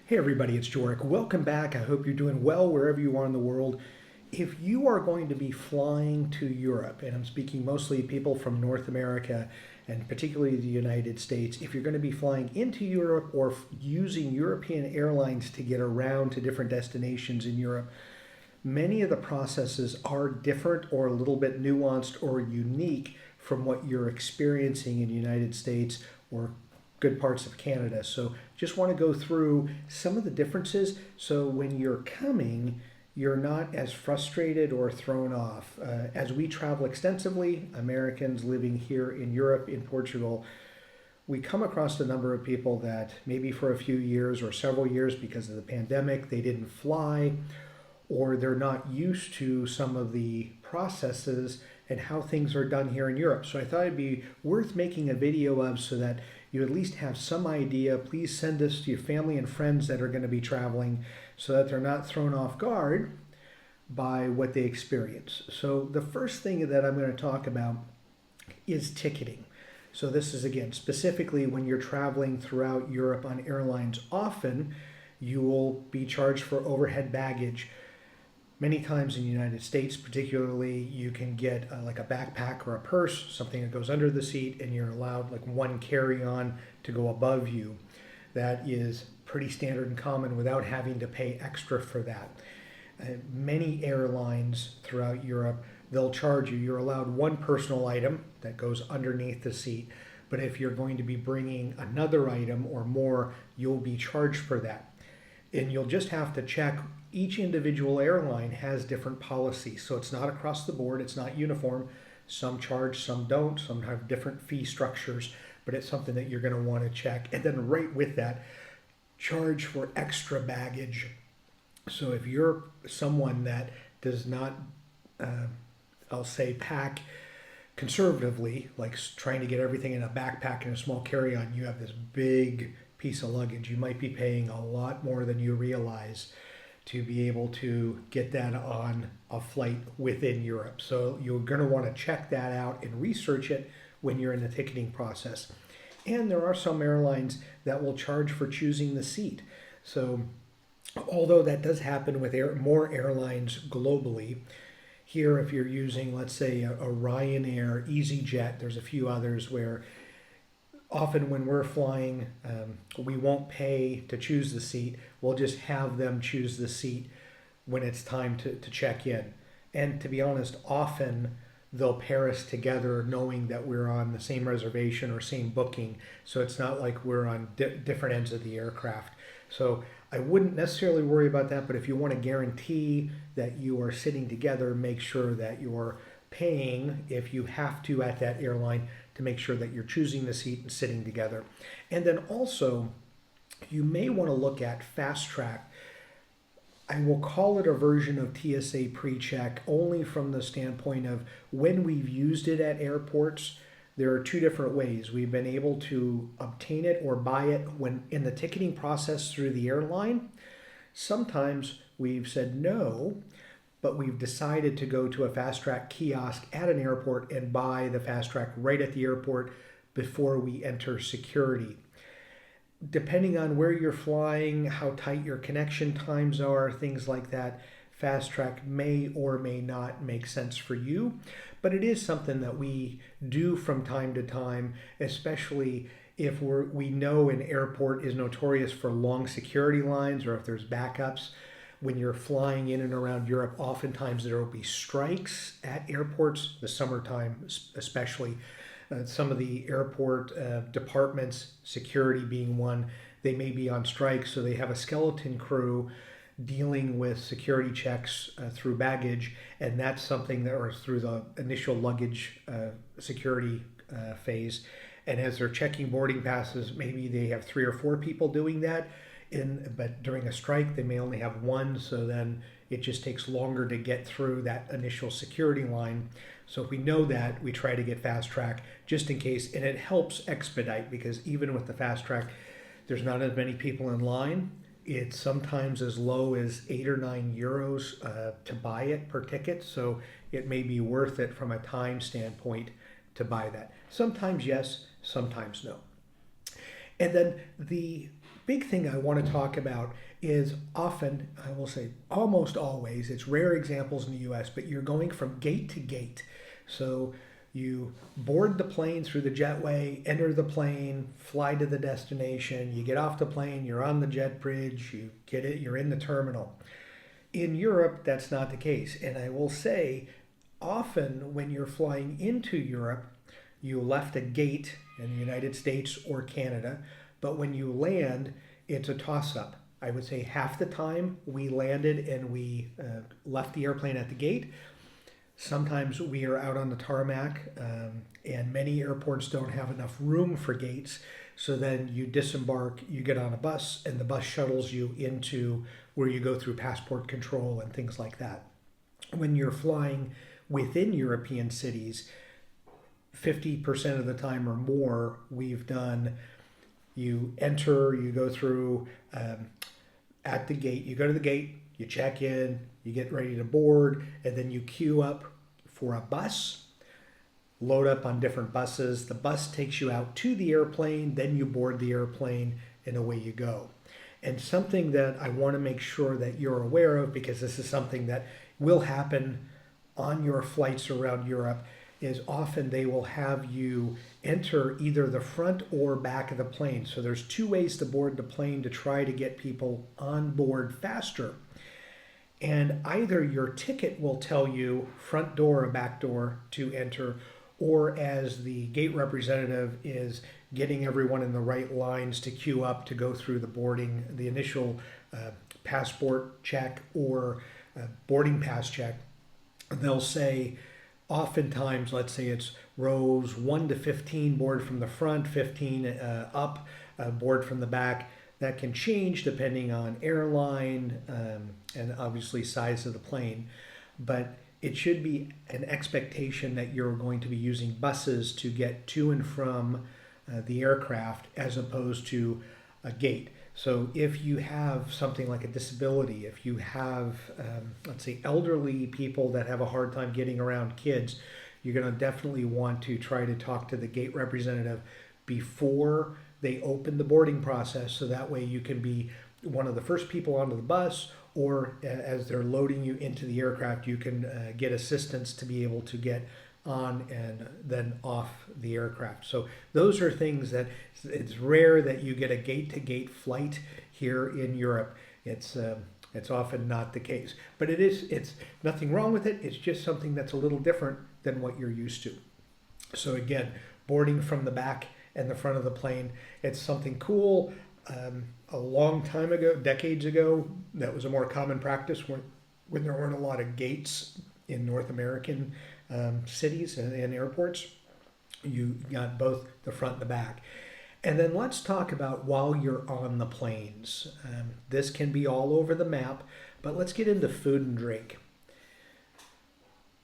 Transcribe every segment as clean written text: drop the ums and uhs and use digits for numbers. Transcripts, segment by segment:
Hey everybody, it's Joric. Welcome back. I hope you're doing well wherever you are in the world. If you are going to be flying to Europe, and I'm speaking mostly people from North America and particularly the United States, if you're going to be flying into Europe or using European airlines to get around to different destinations in Europe, many of the processes are different or a little bit nuanced or unique from what you're experiencing in the United States or good parts of Canada. So just want to go through some of the differences so when you're coming, you're not as frustrated or thrown off. As we travel extensively, Americans living here in Europe, in Portugal, we come across a number of people that maybe for a few years or several years because of the pandemic, they didn't fly or they're not used to some of the processes and how things are done here in Europe. So I thought it'd be worth making a video of so that you at least have some idea. Please send this to your family and friends that are going to be traveling so that they're not thrown off guard by what they experience. So the first thing that I'm going to talk about is ticketing. So this is again specifically when you're traveling throughout Europe on airlines. Often you will be charged for overhead baggage. Many times in the United States, particularly, you can get like a backpack or a purse, something that goes under the seat, and you're allowed like one carry-on to go above you. That is pretty standard and common without having to pay extra for that. Many airlines throughout Europe, they'll charge you. You're allowed one personal item that goes underneath the seat, but if you're going to be bringing another item or more, you'll be charged for that. And you'll just have to check. Each individual airline has different policies, so it's not across the board, it's not uniform. Some charge, some don't, some have different fee structures, but it's something that you're going to want to check. And then right with that, charge for extra baggage. So if you're someone that does not, I'll say, pack conservatively, like trying to get everything in a backpack and a small carry-on, you have this big piece of luggage. You might be paying a lot more than you realize to be able to get that on a flight within Europe. So you're going to want to check that out and research it when you're in the ticketing process. And there are some airlines that will charge for choosing the seat. So although that does happen with more airlines globally, here if you're using, let's say, a Ryanair, EasyJet, there's a few others where often when we're flying, we won't pay to choose the seat. We'll just have them choose the seat when it's time to check in. And to be honest, often they'll pair us together knowing that we're on the same reservation or same booking. So it's not like we're on different ends of the aircraft. So I wouldn't necessarily worry about that, but if you want to guarantee that you are sitting together, make sure that you're paying, if you have to at that airline, to make sure that you're choosing the seat and sitting together. And then also, you may want to look at Fast Track. I will call it a version of TSA PreCheck only from the standpoint of when we've used it at airports. There are two different ways. We've been able to obtain it or buy it when in the ticketing process through the airline. Sometimes we've said no, but we've decided to go to a Fast Track kiosk at an airport and buy the Fast Track right at the airport before we enter security. Depending on where you're flying, how tight your connection times are, things like that, Fast Track may or may not make sense for you, but it is something that we do from time to time, especially if we know an airport is notorious for long security lines or if there's backups. When you're flying in and around Europe, oftentimes there will be strikes at airports, the summertime especially. Some of the airport departments, security being one, they may be on strike, so they have a skeleton crew dealing with security checks through baggage, and that's something that, or through the initial luggage security phase. And as they're checking boarding passes, maybe they have 3 or 4 people doing that. But during a strike, they may only have one, so then it just takes longer to get through that initial security line. So if we know that, we try to get Fast Track just in case, and it helps expedite because even with the Fast Track, there's not as many people in line. It's sometimes as low as 8 or 9 euros to buy it per ticket, so it may be worth it from a time standpoint to buy that. Sometimes yes, sometimes no. And then the Big thing I want to talk about is often, I will say almost always, it's rare examples in the US, but you're going from gate to gate. So you board the plane through the jetway, enter the plane, fly to the destination, you get off the plane, you're on the jet bridge, you get it, you're in the terminal. In Europe, that's not the case. And I will say, often when you're flying into Europe, you left a gate in the United States or Canada, but when you land, it's a toss-up. I would say half the time we landed and we left the airplane at the gate. Sometimes we are out on the tarmac, and many airports don't have enough room for gates. So then you disembark, you get on a bus, and the bus shuttles you into where you go through passport control and things like that. When you're flying within European cities, 50% of the time or more, we've done, you enter, you go through at the gate, you go to the gate, you check in, you get ready to board, and then you queue up for a bus, load up on different buses. The bus takes you out to the airplane, then you board the airplane, and away you go. And something that I want to make sure that you're aware of, because this is something that will happen on your flights around Europe, is often they will have you enter either the front or back of the plane. So there's two ways to board the plane to try to get people on board faster. And either your ticket will tell you front door or back door to enter, or as the gate representative is getting everyone in the right lines to queue up to go through the boarding, the initial passport check or boarding pass check, they'll say, oftentimes, let's say it's rows 1 to 15 board from the front, 15 up, board from the back. That can change depending on airline and obviously size of the plane. But it should be an expectation that you're going to be using buses to get to and from the aircraft as opposed to a gate. So if you have something like a disability, if you have, let's say, elderly people that have a hard time getting around, kids, you're going to definitely want to try to talk to the gate representative before they open the boarding process, so that way you can be one of the first people onto the bus, or as they're loading you into the aircraft, you can get assistance to be able to get on and then off the aircraft. So those are things that it's rare that you get a gate-to-gate flight here in Europe. It's often not the case, but it's nothing wrong with it. It's just something that's a little different than what you're used to. So again, boarding from the back and the front of the plane, it's something cool. A long time ago, decades ago, that was a more common practice when there weren't a lot of gates in North American cities and airports. You got both the front and the back. And then let's talk about while you're on the planes. This can be all over the map, but let's get into food and drink.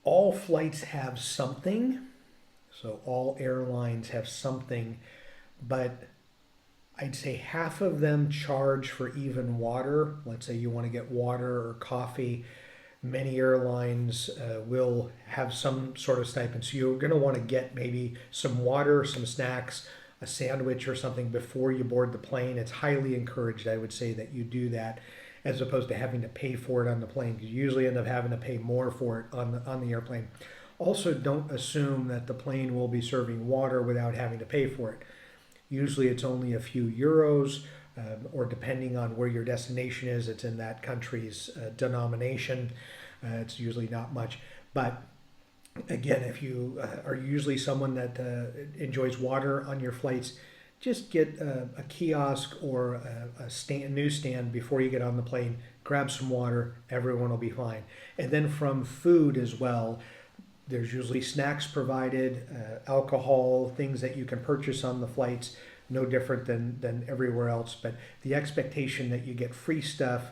All flights have something, so all airlines have something, but I'd say half of them charge for even water. Let's say you want to get water or coffee. Many airlines will have some sort of stipend. So you're going to want to get maybe some water, some snacks, a sandwich or something before you board the plane. It's highly encouraged, I would say, that you do that as opposed to having to pay for it on the plane, because you usually end up having to pay more for it on the airplane. Also, don't assume that the plane will be serving water without having to pay for it. Usually it's only a few euros, or depending on where your destination is, it's in that country's denomination. It's usually not much. But again, if you are usually someone that enjoys water on your flights, just get a kiosk or a newsstand before you get on the plane. Grab some water, everyone will be fine. And then from food as well, there's usually snacks provided, alcohol, things that you can purchase on the flights, no different than everywhere else. But the expectation that you get free stuff,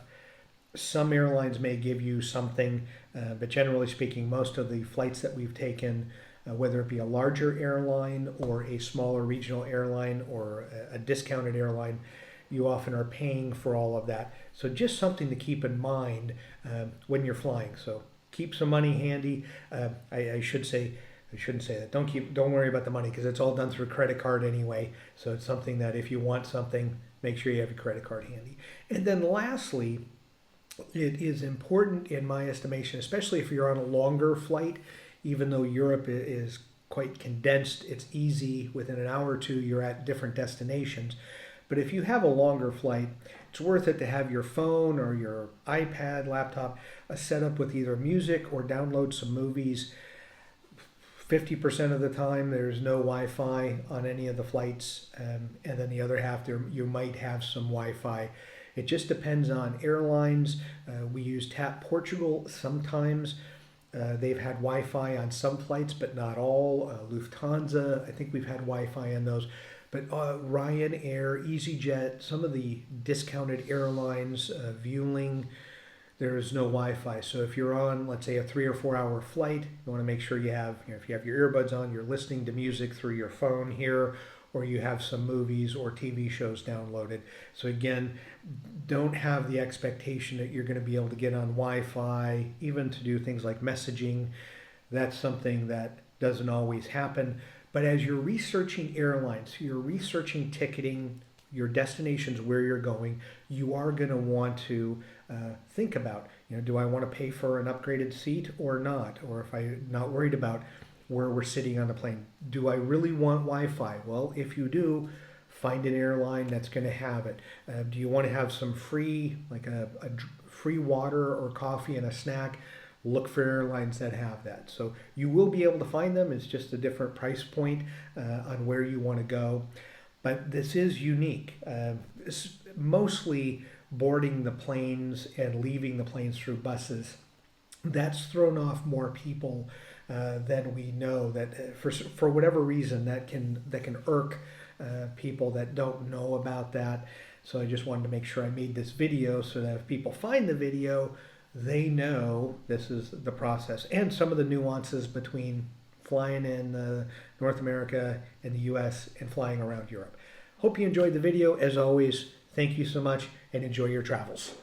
some airlines may give you something, but generally speaking, most of the flights that we've taken, whether it be a larger airline or a smaller regional airline or a discounted airline, you often are paying for all of that. So just something to keep in mind when you're flying. So keep some money handy. I shouldn't say that. Don't worry about the money, because it's all done through credit card anyway. So it's something that if you want something, make sure you have your credit card handy. And then lastly, it is important in my estimation, especially if you're on a longer flight, even though Europe is quite condensed, it's easy, within an hour or two you're at different destinations. But if you have a longer flight, it's worth it to have your phone or your iPad, laptop set up with either music or download some movies. 50% of the time there's no Wi-Fi on any of the flights, and then the other half there you might have some Wi-Fi. It just depends on airlines. We use TAP Portugal sometimes. They've had Wi-Fi on some flights, but not all. Lufthansa, I think we've had Wi-Fi on those. But Ryanair, EasyJet, some of the discounted airlines, Vueling, there is no Wi-Fi. So if you're on, let's say, a 3 or 4 hour flight, you want to make sure you have, if you have your earbuds on, you're listening to music through your phone here, or you have some movies or TV shows downloaded. So again, don't have the expectation that you're going to be able to get on Wi-Fi, even to do things like messaging. That's something that doesn't always happen. But as you're researching airlines, you're researching ticketing, your destinations, where you're going, you are going to want to think about, do I want to pay for an upgraded seat or not? Or if I'm not worried about where we're sitting on the plane, do I really want Wi-Fi? Well, if you do, find an airline that's going to have it. Do you want to have some free, like a free water or coffee and a snack? Look for airlines that have that. So you will be able to find them. It's just a different price point on where you want to go. But this is unique. It's mostly boarding the planes and leaving the planes through buses. That's thrown off more people than we know. That for whatever reason that can irk people that don't know about that. So I just wanted to make sure I made this video so that if people find the video, they know this is the process and some of the nuances between flying in North America and the US and flying around Europe. Hope you enjoyed the video. As always, thank you so much and enjoy your travels.